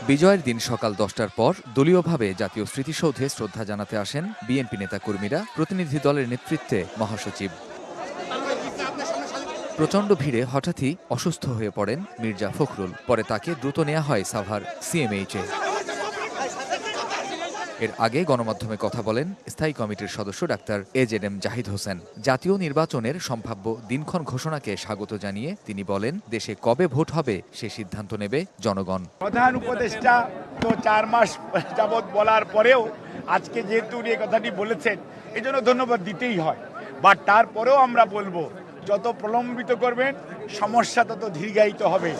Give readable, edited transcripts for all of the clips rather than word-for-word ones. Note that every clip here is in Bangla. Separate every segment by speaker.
Speaker 1: বিজয়ের দিন সকাল 10টার পর দলীয়ভাবে জাতীয় স্মৃতিসৌধে শ্রদ্ধা জানাতে আসেন বিএনপি নেতাকর্মীরা, প্রতিনিধি দলের নেতৃত্বে মহাসচিব। প্রচণ্ড ভিড়ে হঠাৎই অসুস্থ হয়ে পড়েন মির্জা ফখরুল। পরে তাকে দ্রুত নেওয়া হয় সাভার সিএমএইচে। এর আগে গণমাধ্যমে কথা বলেন স্থায়ী কমিটির সদস্য ডাক্তার এজেডএম জাহিদ হোসেন। জাতীয় নির্বাচনের সম্ভাব্য দিনক্ষণ ঘোষণাকে স্বাগত জানিয়ে তিনি বলেন, দেশে কবে ভোট হবে সে সিদ্ধান্ত নেবে জনগণ।
Speaker 2: প্রধান উপদেষ্টা তো 4 মাস যাবৎ বলার পরেও আজকে যেহেতু উনি এই কথাটি বলেছেন, এই জন্য ধন্যবাদ দিতেই হয়। বাট তারপরেও আমরা বলবো, যত প্রলম্বিত করবেন সমস্যা তত দীর্ঘায়িত হবে।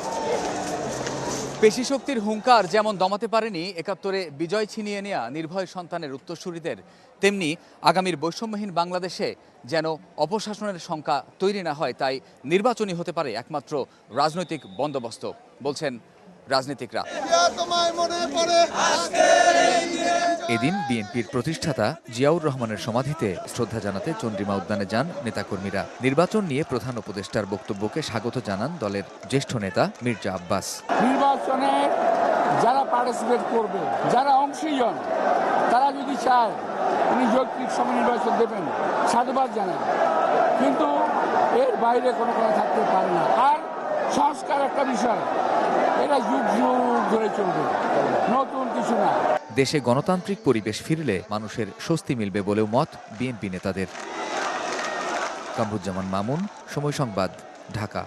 Speaker 3: পেশি শক্তির হুঙ্কার যেমন দমাতে পারেনি ৭১-এ বিজয় ছিনিয়ে নেয়া নির্ভয় সন্তানের উত্তরসূরিদের, তেমনি আগামীর বৈষম্যহীন বাংলাদেশে যেন অপশাসনের শঙ্কা তৈরি না হয়, তাই নির্বাচনই হতে পারে একমাত্র রাজনৈতিক বন্দোবস্ত, বলছেন রাজনীতিকরা।
Speaker 1: এদিন বিএনপির প্রতিষ্ঠাতা জিয়াউর রহমানের সমাধিতে শ্রদ্ধা জানাতে চন্দ্রিমা উদ্যানে যান নেতাকর্মীরা। নির্বাচন নিয়ে প্রধান উপদেষ্টার বক্তব্যকে স্বাগত জানান দলের জ্যেষ্ঠ নেতা মির্জা আব্বাস।
Speaker 4: নির্বাচনে যারা পার্টিসিপেট করবে, যারা অংশীজন, তারা যদি চায় উনি যৌক্তিক সময় নির্বাচন দেবেন, সাধুবাদ জানান, কিন্তু এর বাইরে কোনো কথা থাকতে পারে না। আর সংস্কার একটা বিষয়, এটা যুগ যুগ ধরে চলবে, নতুন কিছু না।
Speaker 1: দেশে গণতান্ত্রিক পরিবেশ ফিরলে মানুষের স্বস্তি মিলবে বলেও মত বিএনপি নেতাদের। কামরুজ্জামান মামুন, সময় সংবাদ, ঢাকা।